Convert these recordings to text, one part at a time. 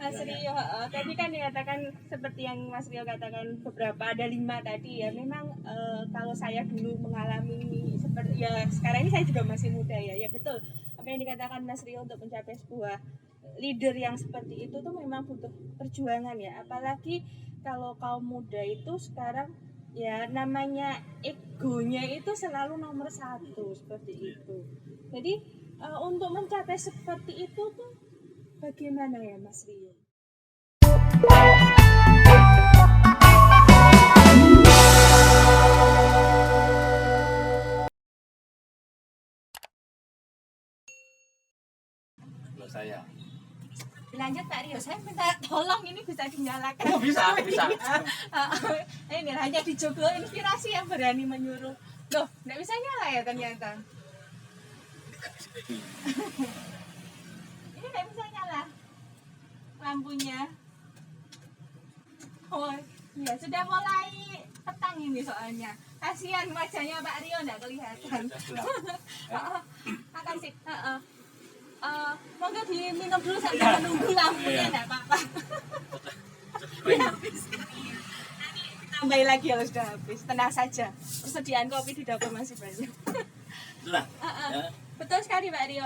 Mas Rio, tadi kan dikatakan seperti yang Mas Rio katakan beberapa ada 5 tadi ya. Memang kalau saya dulu mengalami seperti ya sekarang ini saya juga masih muda ya. Ya betul apa yang dikatakan Mas Rio untuk mencapai sebuah leader yang seperti itu tuh memang butuh perjuangan ya. Apalagi kalau kaum muda itu sekarang ya namanya egonya itu selalu nomor 1 seperti itu. Jadi untuk mencapai seperti itu tuh bagaimana ya Mas Rio? Kalau saya Lanjut Pak Rio, saya minta tolong ini bisa dinyalakan. Oh, bisa. Ini hanya di Joglo Inspirasi yang berani menyuruh. Loh, nggak bisa nyala ya ternyata. Ini nggak bisa nyala lampunya. Oh, iya sudah mulai petang ini soalnya. Kasihan wajahnya Pak Rio nggak kelihatan. Makasih. Monggo diminum dulu sambil menunggu lampunya nggak apa-apa. Habis. Nanti tambahin lagi kalau sudah habis. Tenang saja. Persediaan kopi di dapur masih banyak. Itulah. Betul sekali Pak Rio,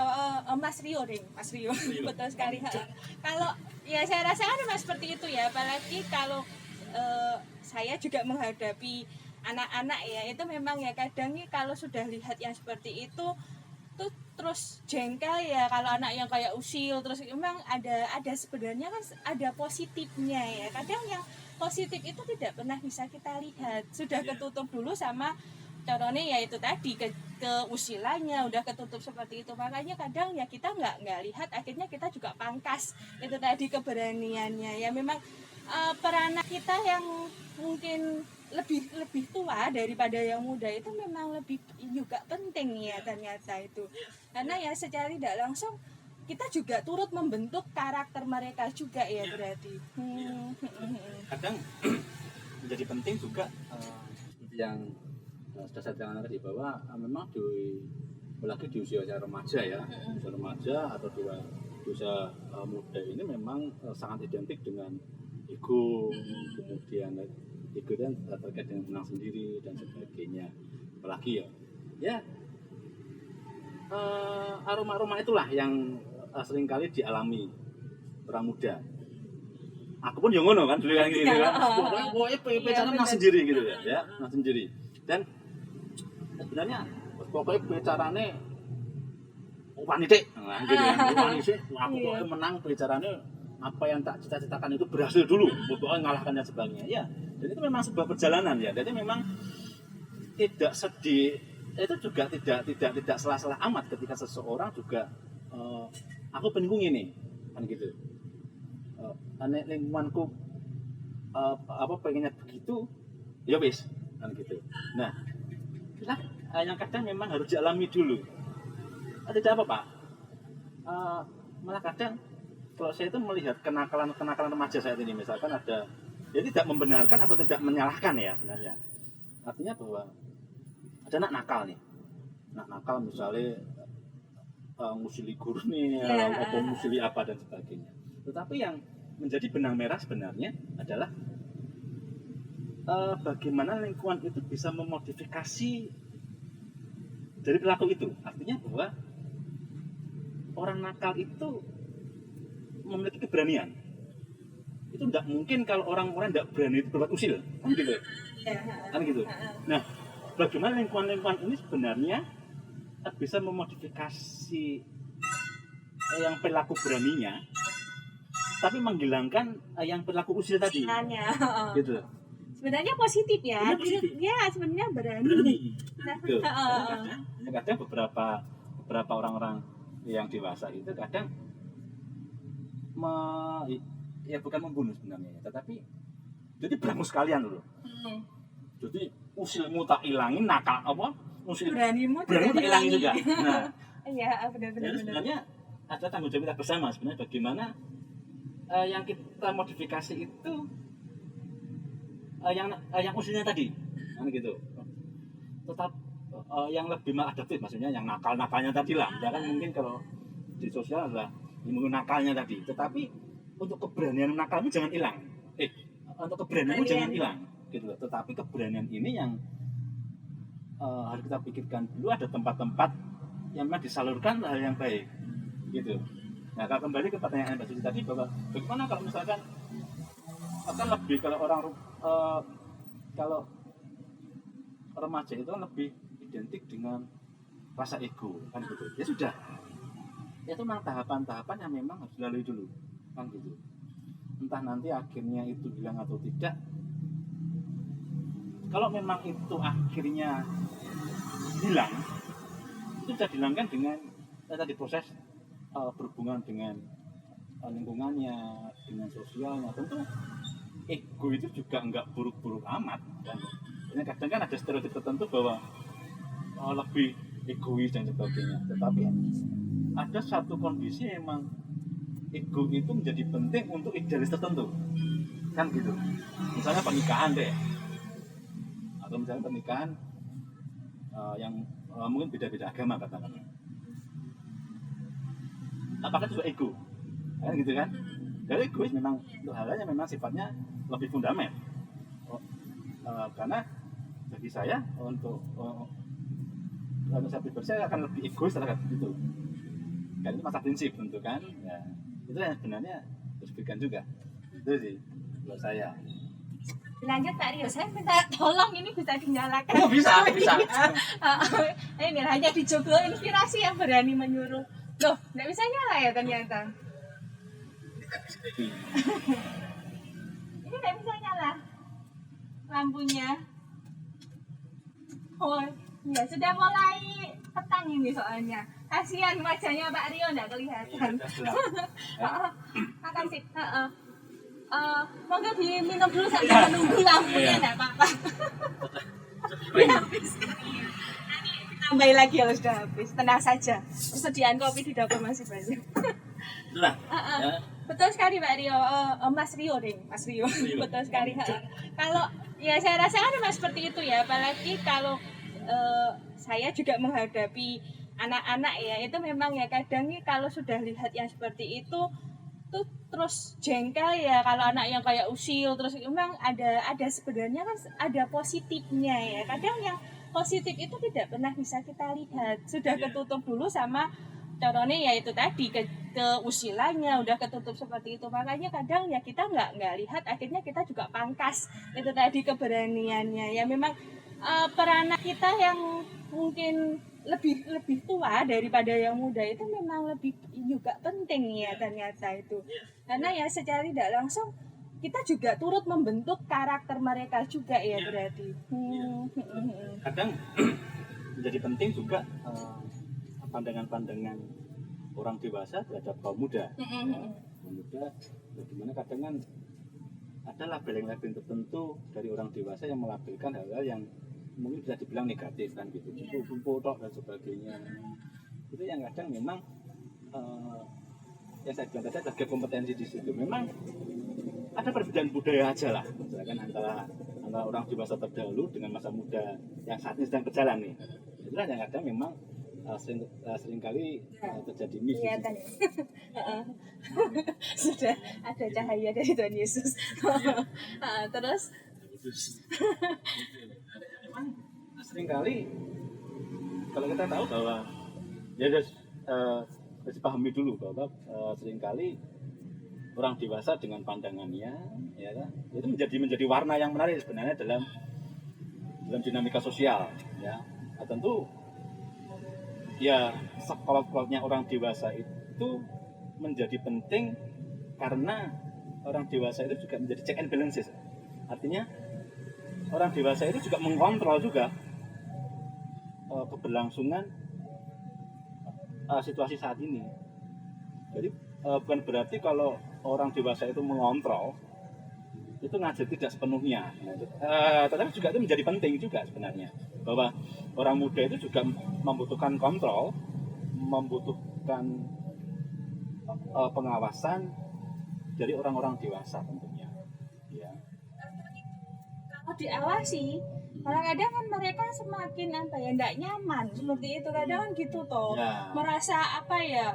Mas Rio deh, Mas Rio. Betul sekali. Kalau ya saya rasa kan memang seperti itu ya, apalagi kalau saya juga menghadapi anak-anak ya, itu memang ya kadang nih kalau sudah lihat yang seperti itu tuh terus jengkel ya kalau anak yang kayak usil terus memang ada sebenarnya kan ada positifnya ya. Kadang yang positif itu tidak pernah bisa kita lihat, sudah ketutup dulu sama caranya ya itu tadi keusilannya udah ketutup seperti itu, makanya kadang ya kita nggak lihat, akhirnya kita juga pangkas itu tadi keberaniannya ya. Memang peranak kita yang mungkin lebih tua daripada yang muda itu memang lebih juga penting ya ternyata itu, karena ya secara tidak langsung kita juga turut membentuk karakter mereka juga ya berarti. Kadang menjadi penting juga seperti yang sudah saya terangkan tadi bahwa memang apalagi di usia remaja ya, usia remaja atau di usia muda ini memang sangat identik dengan ego, kemudian ego dan terkait dengan menang sendiri dan sebagainya. Apalagi ya aroma-aroma itulah yang seringkali dialami orang muda. Aku pun yang ngono kan dulu kan gitu kan. Pokoknya bicara menang sendiri gitu ya, menang sendiri. Dan sebenarnya pokoknya bicarane wanita, nah, gitu kan. Wanita, aku pokoknya menang bicarane apa yang tak cita-citakan itu berhasil dulu, pokoknya ngalahkan dan sebagainya. Ya, dan itu memang sebuah perjalanan ya. Jadi memang tidak sedih, itu juga tidak salah-salah amat ketika seseorang juga aku peninggung ini kan gitu. Lingkunganku pengennya begitu, ya wis kan gitu. Nah, yang kadang memang harus dialami dulu. Tidak apa Pak, malah kadang kalau saya itu melihat kenakalan remaja saat ini, misalkan ada, ya tidak membenarkan atau tidak menyalahkan ya sebenarnya. Artinya bahwa ada anak nakal nih, anak nakal misalnya ngusili guru nih, atau ngusili apa dan sebagainya. Tetapi yang menjadi benang merah sebenarnya adalah bagaimana lingkungan itu bisa memodifikasi dari perilaku itu. Artinya bahwa orang nakal itu memiliki keberanian. Itu tidak mungkin kalau orang-orang tidak berani itu berbuat usil, kan gitu. Kan gitu. Nah, bagaimana lingkungan-lingkungan ini sebenarnya bisa memodifikasi yang perilaku beraninya, tapi menghilangkan yang perilaku usil tadi. Gitu. Sebenarnya positif ya. Ya, sebenarnya berani. Kadang beberapa orang-orang yang dewasa itu kadang ya bukan membunuh sebenarnya, tetapi jadi berangus sekalian dulu. Jadi usilmu tak ilangin, nakal apa? Beranimu tak ilangin juga. Nah, iya benar-benar. Sebenarnya ada tanggung jawab kita bersama sebenarnya bagaimana yang kita modifikasi itu yang usilnya tadi, kan gitu. Tetap yang lebih maladaptif, maksudnya yang nakalnya tadi lah. Misalkan mungkin kalau di sosial adalah menggunakan nakalnya tadi, tetapi untuk keberanian nakalmu jangan hilang. Untuk keberanianmu jangan hilang gitu loh. Tetapi keberanian ini yang harus kita pikirkan dulu, ada tempat-tempat yang memang disalurkan hal yang baik gitu. Nah, kalau kembali ke pertanyaan Mbak Suci tadi, bahwa bagaimana kalau misalkan akan lebih kalau remaja itu kan lebih identik dengan rasa ego kan gitu. Ya sudah, itu memang tahapan-tahapan yang memang harus dilalui dulu kan gitu. Entah nanti akhirnya itu hilang atau tidak. Kalau memang itu akhirnya hilang, itu bisa dihilangkan dengan tadi proses berhubungan dengan lingkungannya, dengan sosialnya. Tentu ego itu juga enggak buruk-buruk amat kan. Karena kadang kan ada stereotip tertentu bahwa lebih egois dan sebagainya. Tetapi ada satu kondisi memang ego itu menjadi penting untuk idealis tertentu kan gitu. Misalnya pernikahan deh, atau misalnya pernikahan yang mungkin beda-beda agama katakanlah. Apakah itu ego? Kan gitu kan? Dari egois memang untuk hal yang memang sifatnya lebih fundamental. Karena bagi saya untuk saya pribadi, saya akan lebih egois terhadap itu. Dan itu masalah prinsip tentu kan. Ya, itu yang sebenarnya harus diberikan juga. Itu sih buat saya. Lanjut Pak Rio, saya minta tolong ini bisa dinyalakan. Oh bisa. Ini hanya dijogo inspirasi yang berani menyuruh. Loh, nggak bisa nyala ya ternyata. Ini nggak bisa nyala lampunya. Oh, ya sudah mulai petang ini soalnya. Kasihan wajahnya Pak Rio nggak kelihatan. Makasih. Monggo diminum dulu sambil menunggu lampunya, enggak apa-apa. Habis. Nanti tambahin lagi kalau sudah habis. Tenang saja. Persediaan kopi di dapur masih banyak. Itulah. Ya. Betul sekali Pak Rio. Mas Rio. Betul sekali. Kalau ya saya rasa kan memang seperti itu ya. Apalagi kalau saya juga menghadapi anak-anak ya, itu memang ya kadang nih kalau sudah lihat yang seperti itu tuh terus jengkel ya, kalau anak yang kayak usil terus memang ada sebenarnya kan ada positifnya ya. Kadang yang positif itu tidak pernah bisa kita lihat, sudah ketutup dulu sama contohnya ya itu tadi keusilannya udah ketutup seperti itu. Makanya kadang ya kita nggak lihat, akhirnya kita juga pangkas itu tadi keberaniannya ya. Memang peranak kita yang mungkin lebih tua daripada yang muda itu memang lebih juga penting ya ternyata itu, karena ya secara tidak langsung kita juga turut membentuk karakter mereka juga ya berarti. Kadang menjadi penting juga pandangan-pandangan orang dewasa terhadap kaum muda. Muda, bagaimana kadang kan ada label-label tertentu dari orang dewasa yang melabelkan hal-hal yang mungkin bisa dibilang negatif kan gitu, kumpul tok dan sebagainya. Itu yang kadang memang yang saya bilang tadi ada kompetensi di situ. Memang ada perbedaan budaya aja lah, misalkan antara orang dewasa terdahulu dengan masa muda yang saat ini sedang berjalan nih. Itulah yang kadang memang seringkali terjadi miss. Sudah ada cahaya dari Tuhan Yesus. Terus seringkali kalau kita tahu bahwa ya harus dipahami dulu bahwa seringkali orang dewasa dengan pandangannya ya itu menjadi warna yang menarik sebenarnya dalam dinamika sosial ya. Nah, tentu ya sekolot-kolotnya orang dewasa itu menjadi penting karena orang dewasa itu juga menjadi check and balances. Artinya orang dewasa itu juga mengontrol juga keberlangsungan situasi saat ini. Jadi bukan berarti kalau orang dewasa itu mengontrol itu ngajar tidak sepenuhnya. Tetapi juga itu menjadi penting juga sebenarnya bahwa orang muda itu juga membutuhkan kontrol, membutuhkan pengawasan dari orang-orang dewasa tentunya. Ya. Kalau diawasi, kadang-kadang kan mereka semakin tidak nyaman seperti itu, kadang kan gitu toh, merasa apa ya,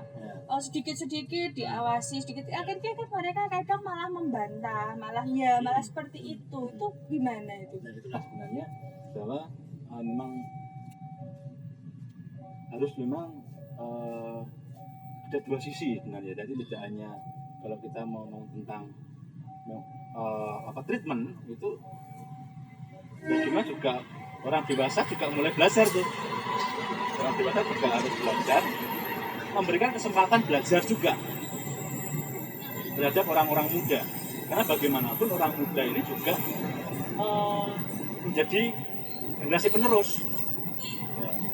sedikit-sedikit diawasi sedikit, akhirnya kan mereka kadang malah membantah, malah seperti itu gimana itu? Nah itulah sebenarnya bahwa memang harus ada dua sisi sebenarnya. Jadi tidak hanya kalau kita mau ngomong tentang treatment itu, cuma juga orang dewasa juga mulai belajar tuh. Orang dewasa juga harus belajar, memberikan kesempatan belajar juga terhadap orang-orang muda. Karena bagaimanapun orang muda ini juga menjadi generasi penerus.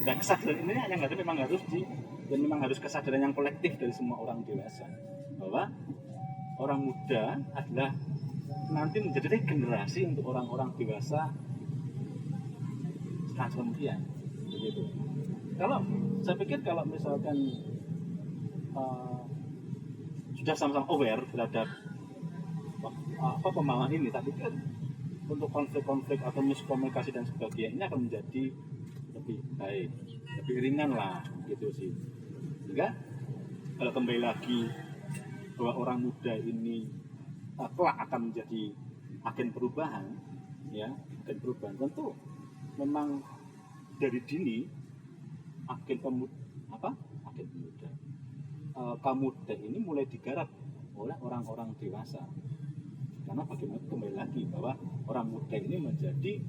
Dan kesadaran ini yang memang harus kesadaran yang kolektif dari semua orang dewasa, bahwa orang muda adalah nanti menjadi regenerasi untuk orang-orang dewasa selanjutnya. Begitu. Saya pikir kalau misalkan sudah sama-sama aware terhadap pemahaman ini, saya pikir untuk konflik-konflik atau miskomunikasi dan sebagainya akan menjadi lebih baik, lebih ringan lah gitu sih. Sehingga kalau kembali lagi bahwa orang muda ini kelak akan menjadi agen perubahan, ya, agen perubahan, tentu memang dari dini kaum muda ini mulai digarap oleh orang-orang dewasa. Karena bagaimana kembali lagi bahwa orang muda ini menjadi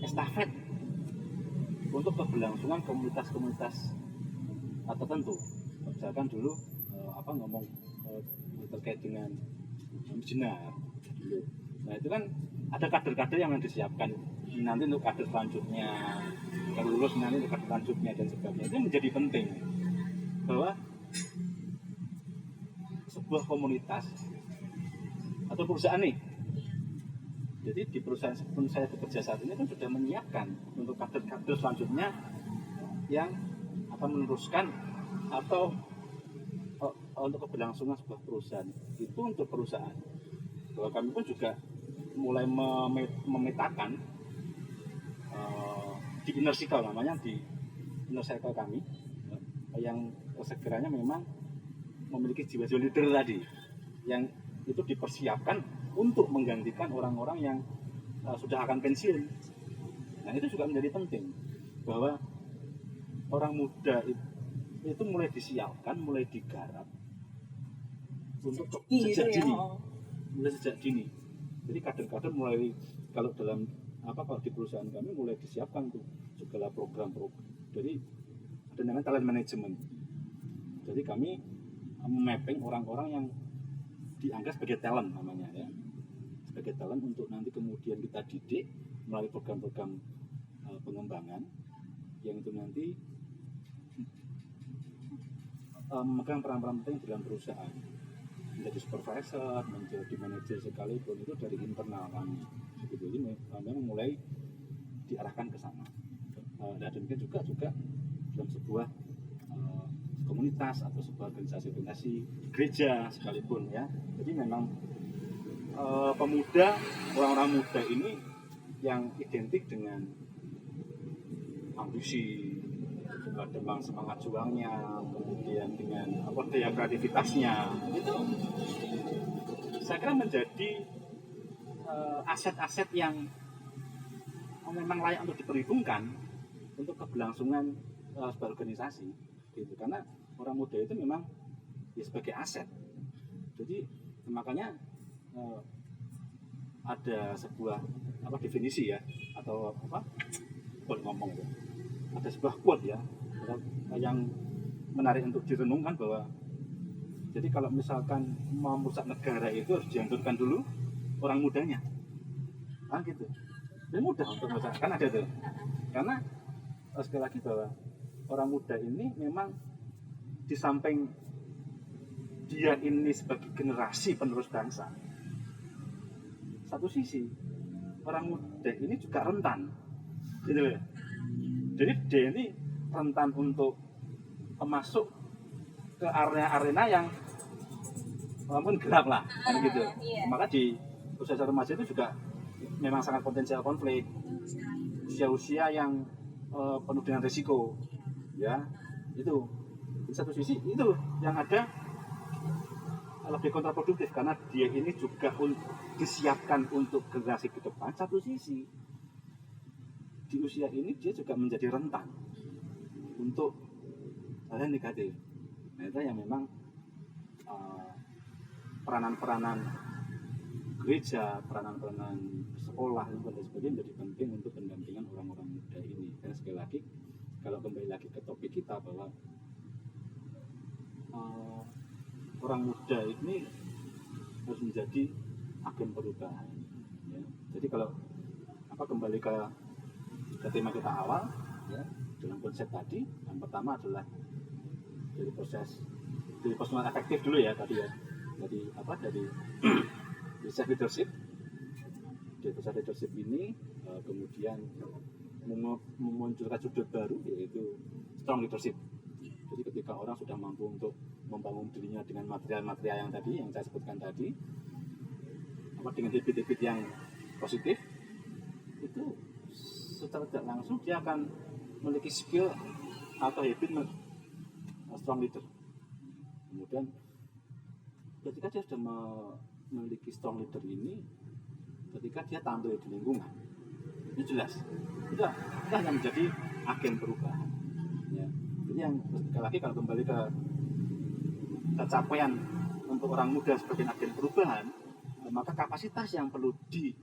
estafet untuk keberlangsungan komunitas-komunitas tertentu. Misalkan dulu terkait dengan jenar. Nah itu kan ada kader-kader yang disiapkan nanti untuk kader selanjutnya, kalau lulus nanti untuk kader selanjutnya dan sebagainya. Itu menjadi penting bahwa sebuah komunitas atau perusahaan nih. Jadi di perusahaan seperti saya bekerja saat ini kan sudah menyiapkan untuk kader-kader selanjutnya yang akan meneruskan atau untuk keberlangsungan sebuah perusahaan. Itu untuk perusahaan. Bahwa kami pun juga mulai memetakan di inner circle, namanya di inner circle kami yang sekiranya memang memiliki jiwa-jiwa leader tadi, yang itu dipersiapkan untuk menggantikan orang-orang yang sudah akan pensiun. Nah itu juga menjadi penting bahwa orang muda itu mulai disiapkan, mulai digarap untuk sejak dini, mulai sejak dini. Jadi kader-kader mulai kalau di perusahaan kami mulai disiapkan tuh segala program-program. Jadi ada namanya talent management. Jadi kami mapping orang-orang yang dianggap sebagai talent namanya ya, sebagai talent untuk nanti kemudian kita didik melalui program-program pengembangan yang itu nanti memegang peran-peran penting dalam perusahaan, menjadi supervisor, menjadi manajer sekalipun itu dari internal kami. Jadi memang mulai diarahkan ke sana. Dan demikian juga dalam sebuah komunitas atau sebuah organisasi gereja sekalipun ya. Jadi memang orang-orang muda ini yang identik dengan ambisi, dengan semangat juangnya, kemudian dengan daya kreativitasnya, itu saya kira menjadi aset-aset yang memang layak untuk diperhitungkan untuk keberlangsungan sebuah organisasi gitu. Karena orang muda itu memang ya sebagai aset. Jadi makanya ada sebuah definisi ya, atau ada sebuah quote ya yang menarik untuk direnungkan, bahwa jadi kalau misalkan mau merusak negara itu harus dihancurkan dulu orang mudanya, kan gitu. Dan mudah untuk merusak, kan ada tuh. Karena sekali lagi bahwa orang muda ini memang di samping dia ini sebagai generasi penerus bangsa, satu sisi orang muda ini juga rentan, gitu loh. Jadi dia ini rentan untuk masuk ke arena-arena yang mungkin gelap lah, kan gitu. Maka di usia remaja itu juga memang sangat potensial konflik, usia-usia yang penuh dengan risiko, ya itu. Di satu sisi itu yang ada lebih kontraproduktif karena dia ini juga disiapkan untuk generasi ke depan. Satu sisi di usia ini dia juga menjadi rentan untuk hal yang negatif. Nah itu yang memang peranan-peranan gereja, peranan-peranan sekolah dan sebagainya menjadi penting untuk pendampingan orang-orang muda ini. Karena sekali lagi, kalau kembali lagi ke topik kita bahwa orang muda ini harus menjadi agen perubahan. Ya. Jadi kalau kembali ke tema kita awal, ya, dalam konsep tadi, yang pertama adalah dari personal efektif dulu ya tadi ya, dari self leadership. Dari self leadership ini kemudian memunculkan sudut baru yaitu strong leadership. Jadi ketika orang sudah mampu untuk membangun dirinya dengan material-material yang tadi, yang saya sebutkan tadi, dengan habit-habit yang positif, itu secara tidak langsung dia akan memiliki skill atau habit strong leader. Kemudian ketika dia sudah memiliki strong leader ini, ketika dia tampil di lingkungan, itu jelas, itu yang menjadi agen perubahan. Ya. Jadi yang sekali lagi kalau kembali ke capaian untuk orang muda sebagai agen perubahan, maka kapasitas yang perlu dibentuk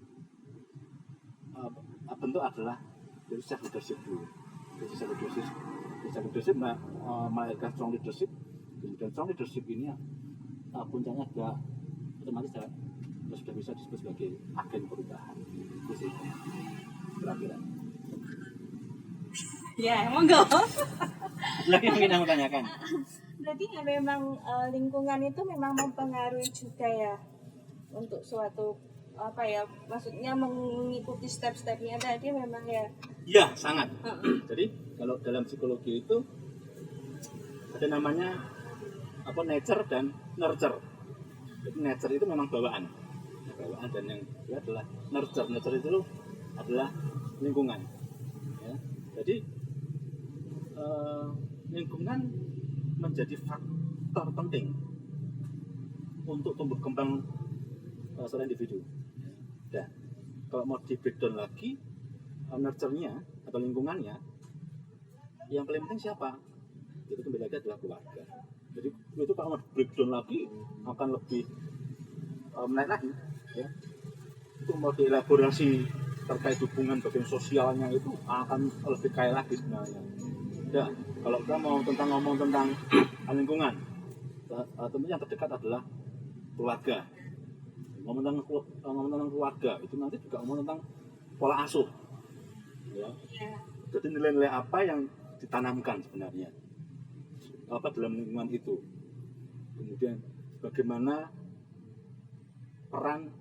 adalah dari self leadership dulu. Dari self leadership melahirkan strong leadership. Kemudian strong leadership ini puncaknya juga otomatis sudah bisa disebut sebagai agen perubahan. Itu sih kira-kira. Ya, monggo. Lagi mungkin yang mau tanyakan. Berarti ya memang lingkungan itu memang mempengaruhi juga ya untuk suatu maksudnya mengikuti step-stepnya tadi memang ya. Iya, sangat. Jadi kalau dalam psikologi itu ada namanya nature dan nurture. Jadi nature itu memang bawaan dan yang kedua adalah nurture. Nurture itu adalah lingkungan. Ya. Jadi lingkungan menjadi faktor penting untuk tumbuh kembang seorang individu. Dan kalau mau di breakdown lagi, nurture-nya atau lingkungannya, yang paling penting siapa? Itu kembali lagi adalah keluarga. Jadi itu kalau mau breakdown lagi akan lebih menarik lagi, ya. Itu mau dielaborasi terkait hubungan bagian sosialnya itu akan lebih kaya lagi sebenarnya. Ya, kalau kita mau ngomong tentang lingkungan, tentunya yang terdekat adalah keluarga. Ngomong tentang keluarga itu nanti juga ngomong tentang pola asuh. Ya. Jadi nilai-nilai apa yang ditanamkan sebenarnya dalam lingkungan itu. Kemudian bagaimana peran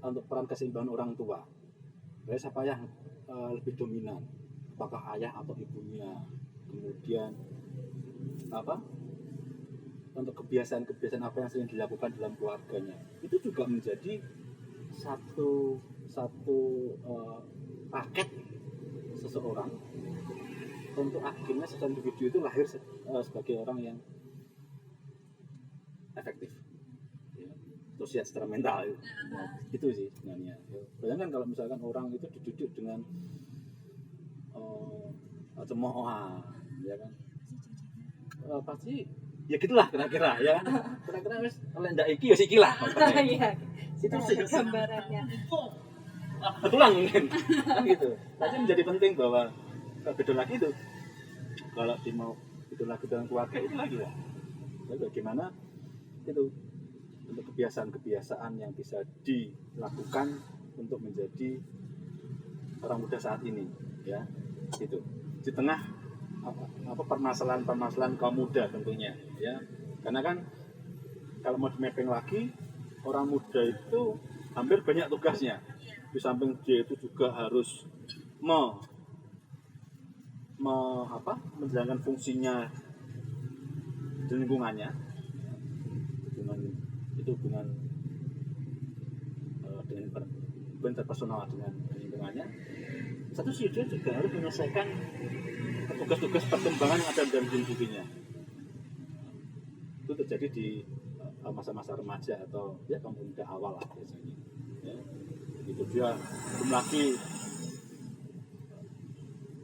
untuk peran keseimbangan orang tua. Siapa yang lebih dominan? Apakah ayah atau ibunya? Kemudian untuk kebiasaan apa yang sering dilakukan dalam keluarganya, itu juga menjadi satu paket seseorang untuk akhirnya seorang individu itu lahir sebagai orang yang efektif, ya, sosial secara mental. Nah, itu sih sebenarnya. Bayangkan kalau misalkan orang itu dididik dengan cemoohan, ya kan, pasti ya gitulah kira-kira, ya kan, kira-kira wis lendak iki ya siki lah. Iya. Itu sih gambarannya. Betulan mungkin kan gitu. Tapi menjadi penting bahwa beda lagi itu kalau mau beda lagi dengan keluarga itu lagi lah. Jadi bagaimana itu untuk kebiasaan-kebiasaan yang bisa dilakukan untuk menjadi orang muda saat ini, ya, gitu. Di tengah permasalahan kaum muda tentunya, ya, karena kan kalau mau di mapping lagi orang muda itu hampir banyak tugasnya. Di samping dia itu juga harus menjalankan fungsinya di lingkungannya, hubungan dengan interpersonal dengan lingkungannya. Satu sisi dia juga harus menyelesaikan tugas-tugas perkembangan yang ada dalam dirinya. Itu terjadi di masa-masa remaja atau ya kaum muda awal lah biasanya. Ya. Begitu dia belum lagi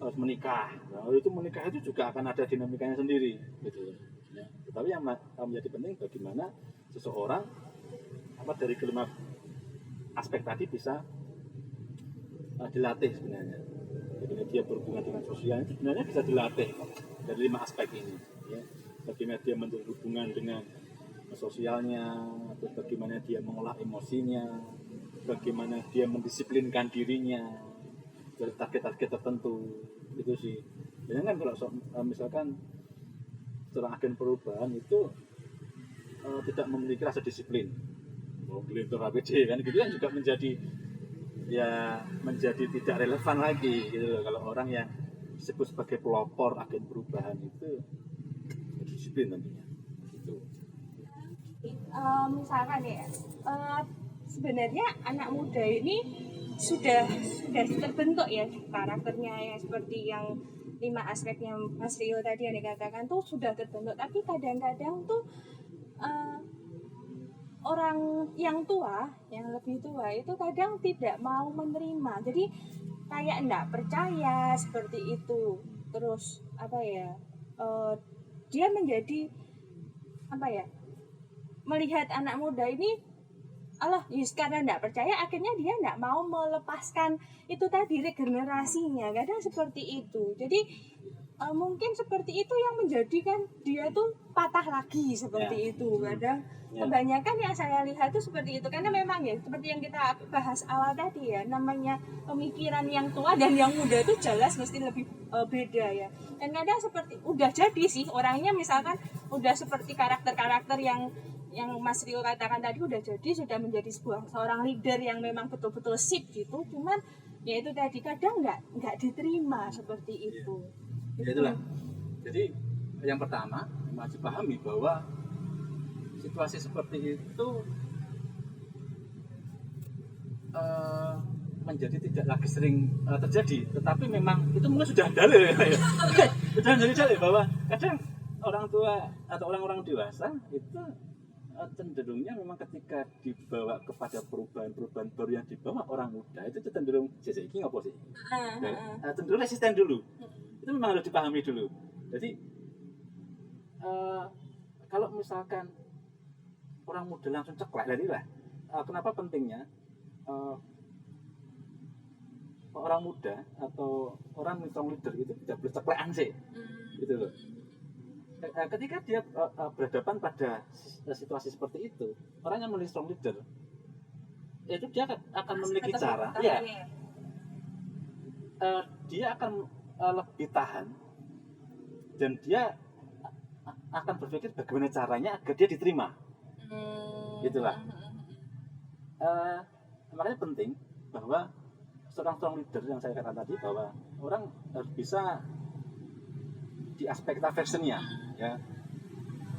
harus menikah. Nah, itu menikah itu juga akan ada dinamikanya sendiri, gitu. Ya. Tetapi yang menjadi penting bagaimana seseorang dari kelima aspek tadi bisa dilatih sebenarnya. Jadi dia berhubungan dengan sosial itu sebenarnya bisa dilatih dari 5 aspek ini. Ya. Bagaimana dia berhubungan dengan sosialnya, terus bagaimana dia mengolah emosinya, bagaimana dia mendisiplinkan dirinya dari target-target tertentu, itu sih. Biasanya kan kalau misalkan seorang agen perubahan itu tidak memiliki rasa disiplin, mau gelintor APD kan, gitu kan juga menjadi tidak relevan lagi gitu loh. Kalau orang yang disebut sebagai pelopor agen perubahan itu disiplin tentunya. Gitu. Misalkan ya, sebenarnya anak muda ini sudah terbentuk ya karakternya ya, seperti yang 5 aspeknya Mas Rio tadi yang dikatakan tuh sudah terbentuk, tapi kadang-kadang tuh orang yang tua, yang lebih tua itu kadang tidak mau menerima, jadi kayak enggak percaya seperti itu. Terus dia menjadi melihat anak muda ini karena enggak percaya, akhirnya dia enggak mau melepaskan itu tadi regenerasinya, kadang seperti itu. Jadi mungkin seperti itu yang menjadikan dia tuh patah lagi seperti itu. Kadang kebanyakan yang saya lihat tuh seperti itu, karena memang ya seperti yang kita bahas awal tadi ya, namanya pemikiran yang tua dan yang muda itu jelas mesti lebih beda ya. Dan kadang seperti udah jadi sih orangnya, misalkan udah seperti karakter-karakter yang Mas Rio katakan tadi, udah jadi, sudah menjadi seorang leader yang memang betul-betul sip gitu, cuman ya itu tadi kadang nggak diterima seperti itu. Ya itulah. Jadi yang pertama masih pahami bahwa situasi seperti itu menjadi tidak lagi sering terjadi, tetapi memang itu mungkin sudah dalil ya. Sudah jadi dalil bahwa kadang orang tua atau orang-orang dewasa itu cenderungnya memang ketika dibawa kepada perubahan baru yang dibawa orang muda itu cenderung ini apa sih? Cenderung resisten dulu. Itu memang harus dipahami dulu. Jadi kalau misalkan orang muda langsung ceklek dari lah, kenapa pentingnya orang muda atau orang strong leader itu tidak boleh ceklekan sih, gitu loh. Ketika dia berhadapan pada situasi seperti itu, orang yang memiliki strong leader itu dia akan memiliki cara, ya, dia akan lebih tahan dan dia akan berpikir bagaimana caranya agar dia diterima, gitulah. Makanya penting bahwa seorang strong leader yang saya katakan tadi, bahwa orang harus bisa di aspek affectionnya, ya,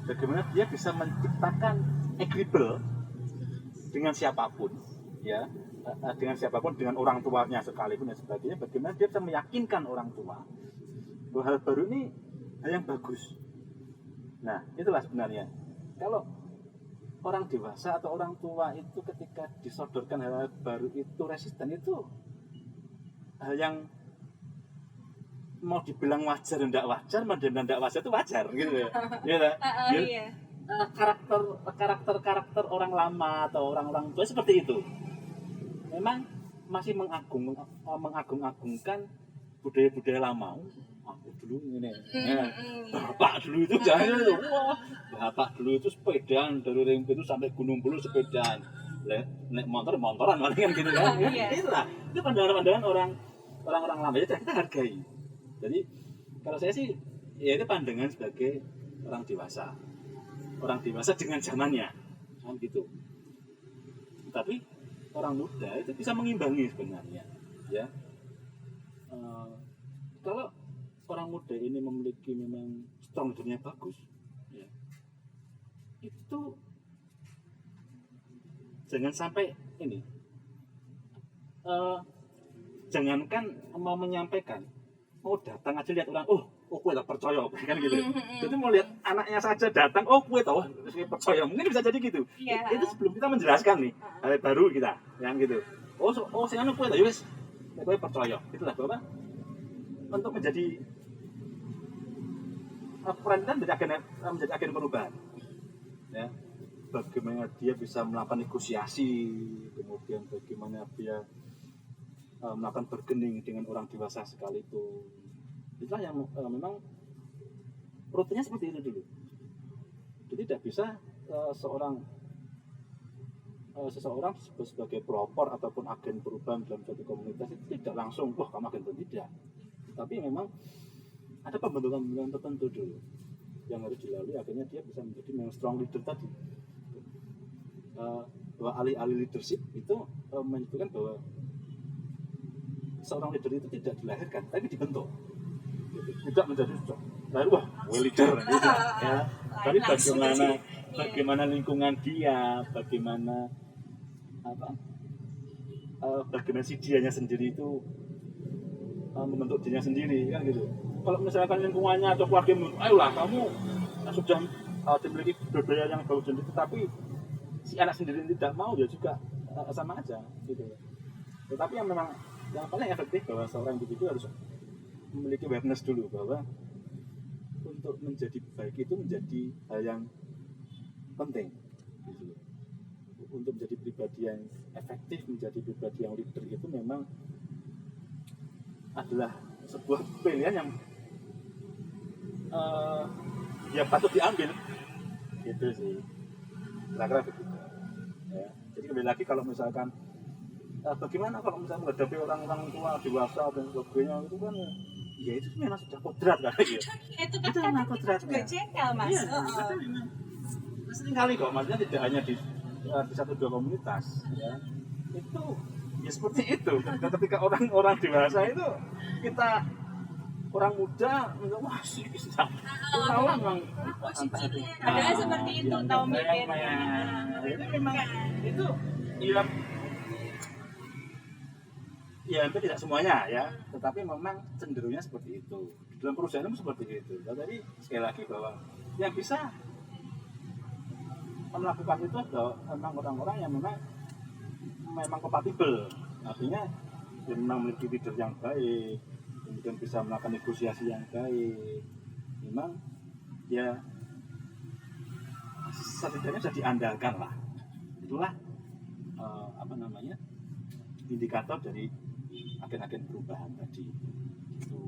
bagaimana dia bisa menciptakan agreeable dengan siapapun, ya, dengan orang tuanya sekalipun dan sebagainya. Bagaimana dia bisa meyakinkan orang tua bahwa hal baru ini hal yang bagus. Nah, itulah sebenarnya kalau orang dewasa atau orang tua itu ketika disodorkan hal baru itu resisten, itu hal yang mau dibilang wajar dan tidak wajar, dan tidak wajar itu wajar, gitu ya. Iya. Karakter orang lama atau orang tua seperti itu. Memang masih mengagung-agungkan budaya-budaya lama. Aku dulu ini, bapak dulu itu jangan, bapak dulu itu sepedaan dari Rimpo itu sampai Gunung Bulu sepedaan, naik motoran kan gitu kan. Itulah, itu pandangan-pandangan orang-orang lama, jadi kita hargai. Jadi kalau saya sih, ya itu pandangan sebagai orang dewasa dengan zamannya, kan gitu. Tapi orang muda itu bisa mengimbangi sebenarnya, ya. Kalau orang muda ini memiliki memang strong leadernya bagus, ya, itu jangan sampai ini, jangankan mau menyampaikan, mau datang aja lihat orang, oh kue tak percaya kan gitu. Jadi mau lihat anaknya saja datang, oh kue tahu percaya, mungkin bisa jadi gitu. Iya. Itu sebelum kita menjelaskan nih hal baru kita, yang gitu. Oh sing anu kue tahu wis, kue percaya. Itulah bahwa untuk menjadi peran kita menjadi agen perubahan. Ya, bagaimana dia bisa melakukan negosiasi, kemudian bagaimana dia melakukan bergening dengan orang dewasa sekalipun. Itulah yang memang rutinnya seperti itu dulu. Jadi tidak bisa seseorang sebagai pelopor ataupun agen perubahan dalam suatu komunitas itu tidak langsung, wah kamu agen perubahan, tidak. Tapi memang ada pembentukan tertentu dulu yang harus dilalui, akhirnya dia bisa menjadi memang strong leader tadi. Bahwa alih-alih leadership itu menyebutkan bahwa seorang leader itu tidak dilahirkan, tapi dibentuk. Tidak menjadi lalu wah leader gitu, ya. Tapi bagaimana lingkungan dia, bagaimana bagaimana si dianya sendiri itu membentuk dirinya sendiri kan gitu. Kalau misalkan lingkungannya atau keluarga menurut, ayolah kamu sudah memiliki budaya yang bagus dan itu, tapi si anak sendiri tidak mau, ya juga sama aja gitu. Tetapi yang memang yang paling efektif bahwa seorang individu harus memiliki awareness dulu bahwa untuk menjadi baik itu menjadi hal yang penting gitu. Untuk menjadi pribadi yang efektif, menjadi pribadi yang leader itu memang adalah sebuah pilihan yang ya patut diambil gitu sih, kira-kira begitu ya. Jadi kembali lagi kalau misalkan bagaimana kalau misalnya menghadapi orang-orang tua dewasa dan sebagainya itu kan ya itu memang sudah kodrat kan gitu. Itu kan memang kodratnya juga jengkel mas. Iya, sering kali kok, maksudnya tidak hanya di satu dua komunitas ya. Itu ya seperti itu. Ketika orang dewasa itu kita orang muda wah sih bisa tahu memang ada seperti itu tahu mikir. Itu memang itu ya itu tidak semuanya ya, tetapi memang cenderungnya seperti itu. Di dalam perusahaan itu seperti itu. Jadi sekali lagi bahwa yang bisa melakukan itu adalah memang orang-orang yang memang kompatibel, artinya dia memang memiliki leader yang baik, kemudian bisa melakukan negosiasi yang baik, memang ya setidaknya bisa diandalkan lah. Itulah indikator dari agen-agen perubahan tadi itu.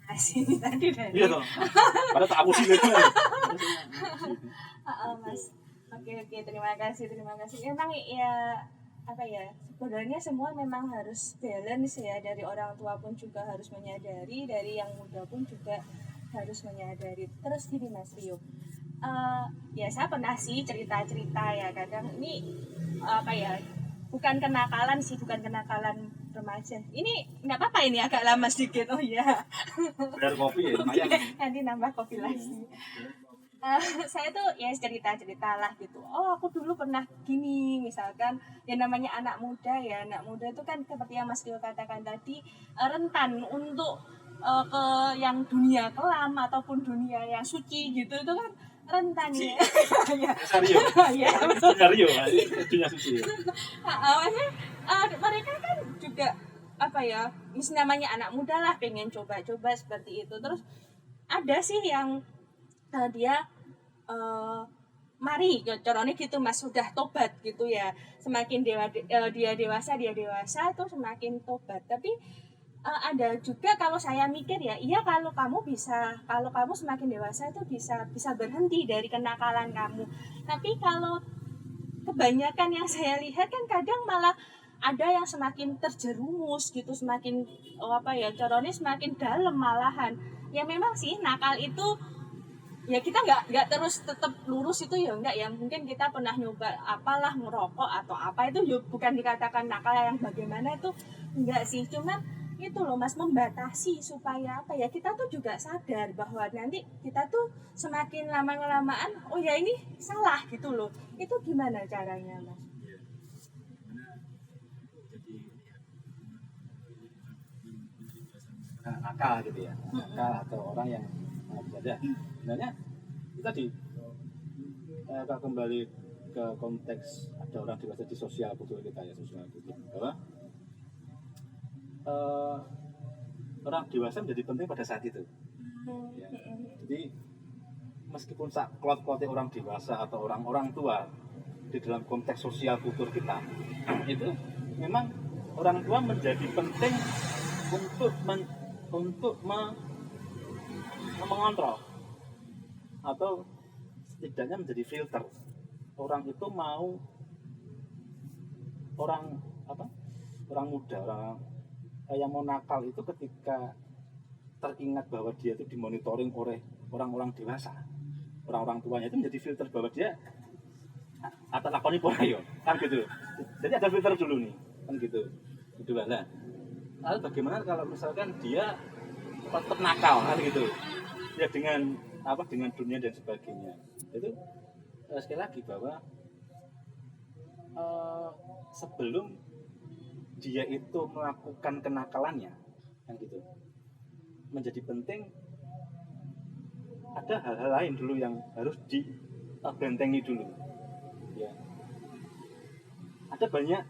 Asih tadi dari. Iya toh. Pada tak aku sih itu. Mas. Oke, terima kasih. Memang ya apa ya, sebenarnya semua memang harus balance ya, dari orang tua pun juga harus menyadari, dari yang muda pun juga harus menyadari. Terus gini Mas Rio, ya saya pernah sih cerita-cerita ya, kadang ini apa ya, bukan kenakalan remaja. Ini nggak apa-apa, ini agak lama sedikit. Oh iya. Biar kopi ya lumayan. Nanti nambah kopi lagi. Saya tuh ya cerita lah gitu. Oh aku dulu pernah gini, misalkan yang namanya anak muda itu kan seperti yang Mas Rio katakan tadi, rentan untuk ke yang dunia kelam ataupun dunia yang suci gitu, itu kan rentan ya. Sario. Ya, Sario, dunia suci. Mereka kan juga apa ya, namanya anak muda lah, pengen coba-coba seperti itu. Terus ada sih yang dia mari corone gitu Mas, sudah tobat gitu ya, semakin dia dewasa itu semakin tobat. Tapi ada juga, kalau saya mikir ya, iya kalau kamu semakin dewasa itu bisa berhenti dari kenakalan kamu. Tapi kalau kebanyakan yang saya lihat kan kadang malah ada yang semakin terjerumus gitu, semakin corone semakin dalam malahan. Ya memang sih nakal itu ya kita nggak terus tetap lurus itu ya, enggak ya, mungkin kita pernah nyoba apalah ngerokok atau apa, itu ya bukan dikatakan nakal yang bagaimana, itu enggak sih, cuman itu loh Mas, membatasi supaya apa ya, kita tuh juga sadar bahwa nanti kita tuh semakin lama-kelamaan oh ya ini salah gitu loh. Itu gimana caranya Mas? nakal gitu ya, nakal atau orang yang berbeda. Sebenarnya itu tadi kalau kembali ke konteks ada orang dewasa di sosial kultur kita ya, sosial kultur bahwa orang dewasa menjadi penting pada saat itu. Ya. Jadi meskipun klot-klotnya orang dewasa atau orang-orang tua di dalam konteks sosial kultur kita itu memang orang tua menjadi penting untuk mengontrol atau setidaknya menjadi filter. Orang itu mau orang muda, orang yang mau nakal itu ketika teringat bahwa dia itu dimonitoring oleh orang-orang dewasa, orang-orang tuanya itu menjadi filter bahwa dia atau lakoni porayo kan gitu. Jadi ada filter dulu nih kan gitu. Nah, lalu bagaimana kalau misalkan dia tetap nakal kan gitu ya, dengan dunia dan sebagainya. Itu sekali lagi bahwa sebelum dia itu melakukan kenakalannya kan gitu, menjadi penting ada hal-hal lain dulu yang harus dibentengi dulu ya. Ada banyak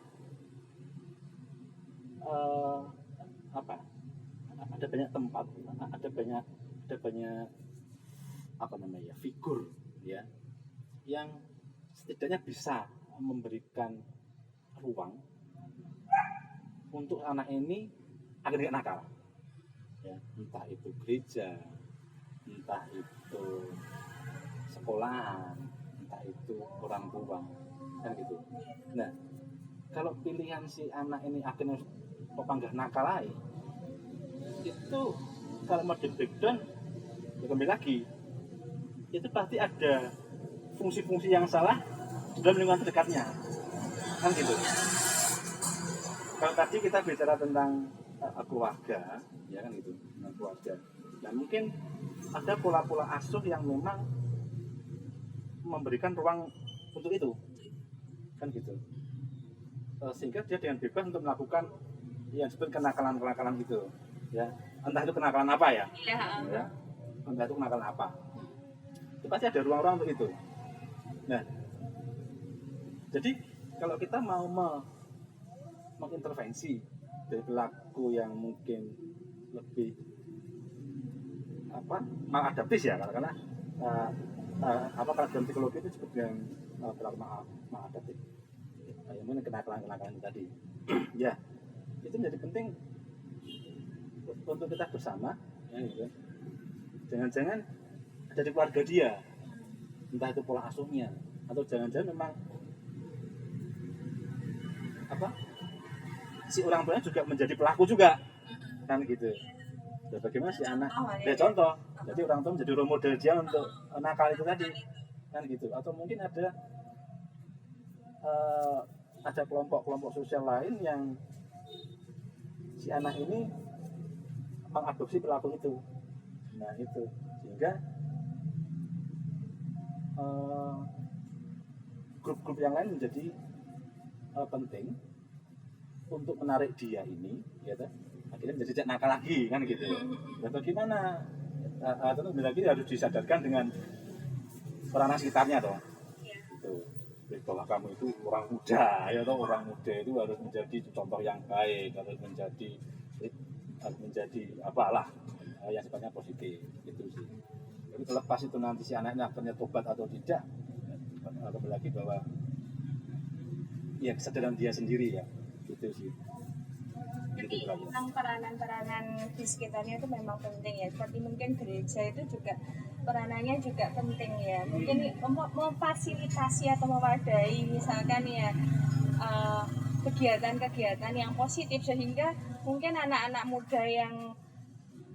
ada banyak tempat, ada banyak figur ya yang setidaknya bisa memberikan ruang untuk anak ini agar tidak nakal ya, entah itu gereja, entah itu sekolahan, entah itu orang tua kan gitu. Nah, kalau pilihan si anak ini akhirnya pepanggah nakal lain itu, kalau mau di breakdown ya kembali lagi itu pasti ada fungsi-fungsi yang salah dalam lingkungan terdekatnya kan gitu. Kalau tadi kita bicara tentang keluarga ya kan gitu, tentang keluarga, nah mungkin ada pola-pola asuh yang memang memberikan ruang untuk itu kan gitu, sehingga dia dengan bebas untuk melakukan yang disebut kenakalan itu ya, entah itu kenakalan apa ya, entah itu kenakalan apa, itu pasti ada ruang-ruang untuk itu. Nah, jadi kalau kita mau mengintervensi dari pelaku yang mungkin lebih maladaptif ya, karena kalau dalam psikologi itu disebut dengan pelaku maladaptif, yang mungkin kenakalan tadi ya, itu menjadi penting untuk kita bersama ya, gitu. Jangan-jangan ada di keluarga dia, entah itu pola asuhnya, atau jangan-jangan memang si orang tuanya juga menjadi pelaku juga kan gitu. Dan bagaimana si anak contoh, jadi orang tua menjadi role model dia untuk nakal itu tadi kan gitu. Atau mungkin ada kelompok-kelompok sosial lain yang si anak ini mengadopsi perilaku itu. Nah itu, sehingga grup-grup yang lain menjadi penting untuk menarik dia ini, ya, akhirnya menjadi tidak nakal lagi kan gitu. Dan bagaimana? Tentu lagi harus disadarkan dengan orang sekitarnya toh. Gitu. Bahwa kamu itu orang muda, ya toh, orang muda itu harus menjadi contoh yang baik, harus menjadi apalah yang sifatnya positif gitu sih. Jadi terlepas itu nanti si anaknya akhirnya tobat atau tidak, kembali lagi bahwa ya kesadaran dia sendiri ya, gitu sih. Jadi memang peranan-peranan di sekitarnya itu memang penting ya. Seperti mungkin gereja itu juga peranannya juga penting ya. Mungkin memfasilitasi atau mewadahi misalkan ya kegiatan-kegiatan yang positif, sehingga mungkin anak-anak muda yang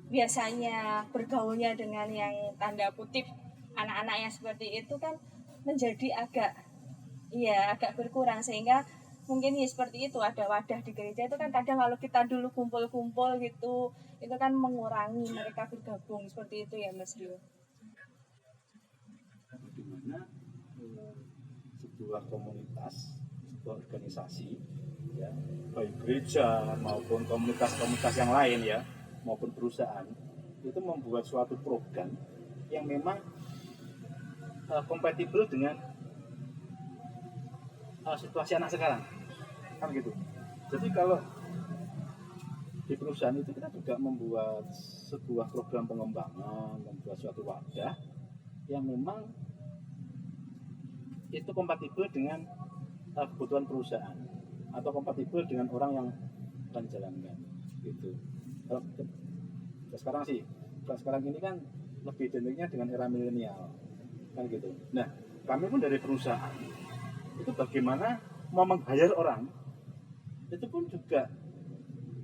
biasanya bergaulnya dengan yang tanda kutip anak-anak yang seperti itu kan menjadi agak berkurang, sehingga mungkin ya seperti itu, ada wadah di gereja itu kan kadang kalau kita dulu kumpul-kumpul gitu itu kan mengurangi mereka bergabung seperti itu ya Mas Rio. Bagaimana sebuah komunitas, sebuah organisasi ya, baik gereja maupun komunitas-komunitas yang lain ya, maupun perusahaan itu membuat suatu program yang memang kompatibel dengan situasi anak sekarang, kan gitu. Jadi kalau di perusahaan itu kita juga membuat sebuah program pengembangan, membuat suatu wadah yang memang itu kompatibel dengan kebutuhan perusahaan atau kompatibel dengan orang yang akan jalankan gitu. Kalau sekarang sih, kalau sekarang ini kan lebih identiknya dengan era milenial kan gitu. Nah, kami pun dari perusahaan itu bagaimana mau meng-hire orang itu pun juga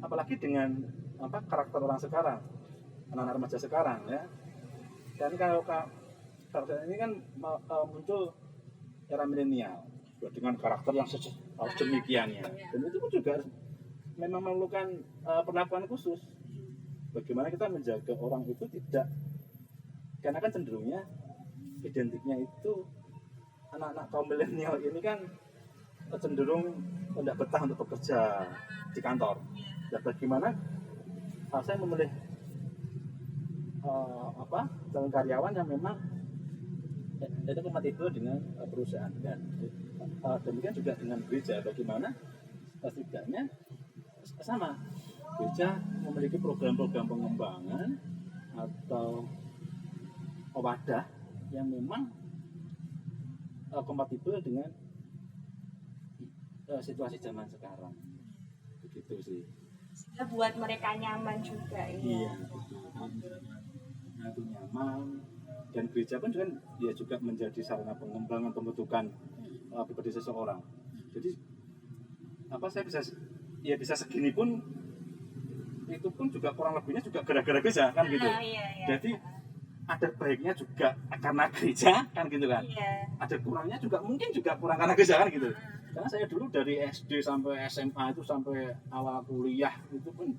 apalagi dengan karakter orang sekarang, anak-anak remaja sekarang ya. Dan kalau karakter ini kan muncul era milenial dengan karakter yang demikian ya. Dan itu pun juga memang memerlukan perlakuan khusus. Bagaimana kita menjaga orang itu tidak, karena kan cenderungnya identiknya itu anak-anak kaum milenial ini kan cenderung tidak betah untuk bekerja di kantor. Dan bagaimana saya memilih calon karyawan yang memang itu kompatibel dengan perusahaan, dan demikian juga dengan gereja, bagaimana setidaknya sama gereja memiliki program-program pengembangan atau wadah yang memang kompatibel dengan situasi zaman sekarang, begitu sih. Sehingga buat mereka nyaman juga ya. Iya, itu nyaman. Dan gereja pun juga, dia juga menjadi sarana pengembangan pembentukan pribadi seseorang. Jadi saya bisa segini pun itu pun juga kurang lebihnya juga gara-gara gereja kan gitu. Iya. Jadi ada baiknya juga karena gereja kan gitu kan. Iya. Ada kurangnya juga mungkin juga kurang karena gereja kan gitu. Karena saya dulu dari SD sampai SMA itu sampai awal kuliah itu pun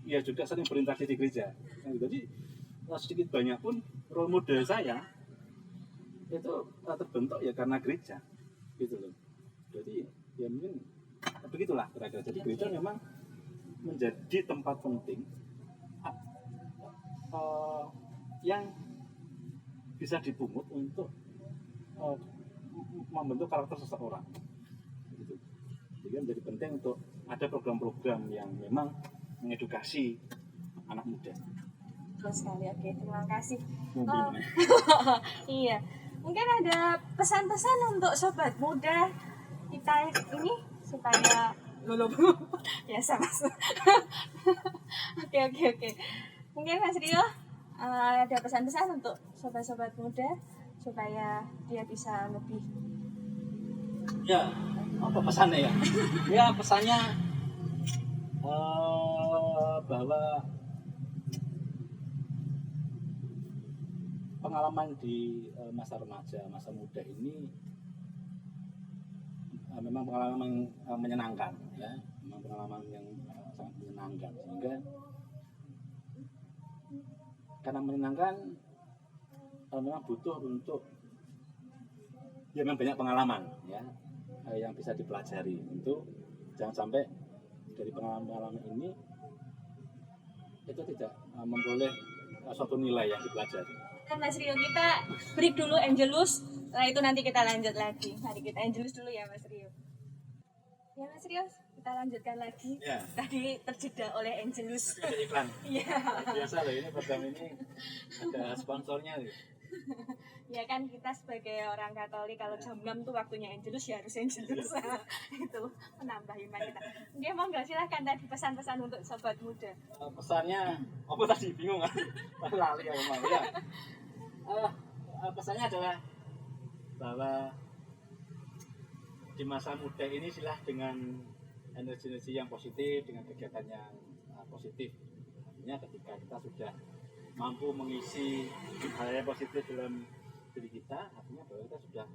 ya juga sering berinteraksi di gereja. Jadi sedikit banyak pun role model saya itu terbentuk ya karena gereja gitu loh. Jadi ya mungkin begitulah kira-kira. Jadi gereja memang menjadi tempat penting yang bisa dipungut untuk membentuk karakter seseorang gitu. Jadi menjadi penting untuk ada program-program yang memang mengedukasi anak muda. Betul sekali, oke, terima kasih. Iya, mungkin ada pesan-pesan untuk sobat muda kita ini supaya ya sama. Oke. Mungkin Mas Rio ada pesan-pesan untuk sobat-sobat muda supaya dia bisa lebih. Ya, apa pesannya ya? Ya pesannya bahwa pengalaman di masa remaja, masa muda ini memang pengalaman menyenangkan ya, memang pengalaman yang sangat menyenangkan, sehingga karena menyenangkan memang butuh untuk ya memang banyak pengalaman ya yang bisa dipelajari, untuk jangan sampai dari pengalaman ini itu tidak memperoleh suatu nilai yang dipelajari. Mas Rio, kita break dulu Angelus, setelah itu nanti kita lanjut lagi. Mari kita Angelus dulu ya Mas Rio. Ya Mas Rio, kita lanjutkan lagi. Ya. Tadi terjeda oleh Angelus. Ada iklan. Iya. Biasa loh, ini program ini ada sponsornya loh. Ya kan kita sebagai orang Katolik kalau jam 6 tuh waktunya Angelus ya harus Angelus. Itu menambah iman kita. Dia mau nggak, silahkan tadi pesan-pesan untuk sobat muda. Pesannya apa tadi, bingung kan? Lali apa mau ya. Pesannya adalah bahwa di masa muda ini silah dengan energi-energi yang positif, dengan kegiatan yang positif. Artinya ketika kita sudah mampu mengisi hal yang positif dalam diri kita, artinya bahwa kita sudah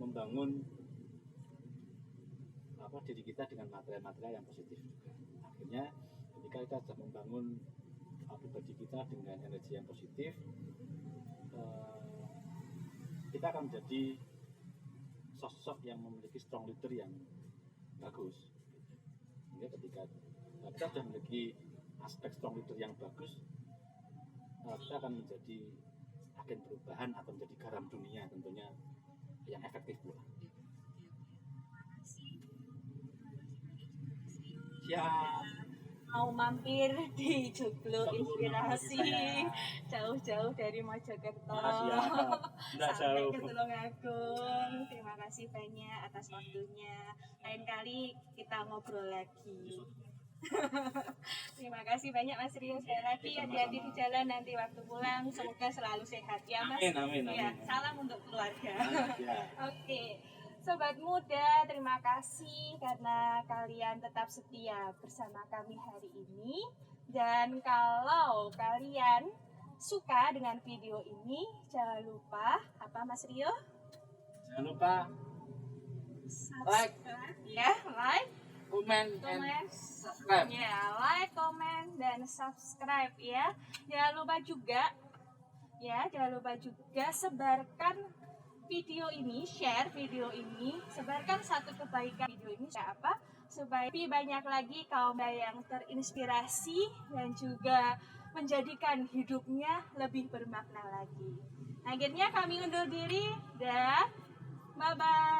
membangun diri kita dengan material-material yang positif juga. Akhirnya ketika kita sudah membangun pribadi kita dengan energi yang positif, kita akan menjadi sosok yang memiliki strong leader yang bagus. Sehingga ketika kita sudah memiliki aspek strong leader yang bagus, kita akan menjadi agen perubahan atau menjadi garam dunia tentunya yang efektif pula. Siap. Mau mampir di Joglo Inspirasi Saya. jauh-jauh dari Mojokerto Siap. Nggak sampai jauh. ke Tulungagung. Terima kasih banyak atas waktunya. Lain kali kita ngobrol lagi. Terima kasih banyak Mas Rio sekali lagi. Hati-hati di jalan nanti waktu pulang. Semoga selalu sehat ya Mas. Amin. Ya, salam untuk keluarga. Ya. Oke. Sobat muda, terima kasih karena kalian tetap setia bersama kami hari ini. Dan kalau kalian suka dengan video ini, jangan lupa apa Mas Rio? Jangan lupa like, Ya, like, comment, komen, subscribe. ya, like, komen, dan subscribe ya. Jangan lupa juga sebarkan video ini, share video ini, sebarkan satu kebaikan video ini apa supaya lebih banyak lagi kaum muda yang terinspirasi dan juga menjadikan hidupnya lebih bermakna lagi. Akhirnya kami undur diri dan bye bye.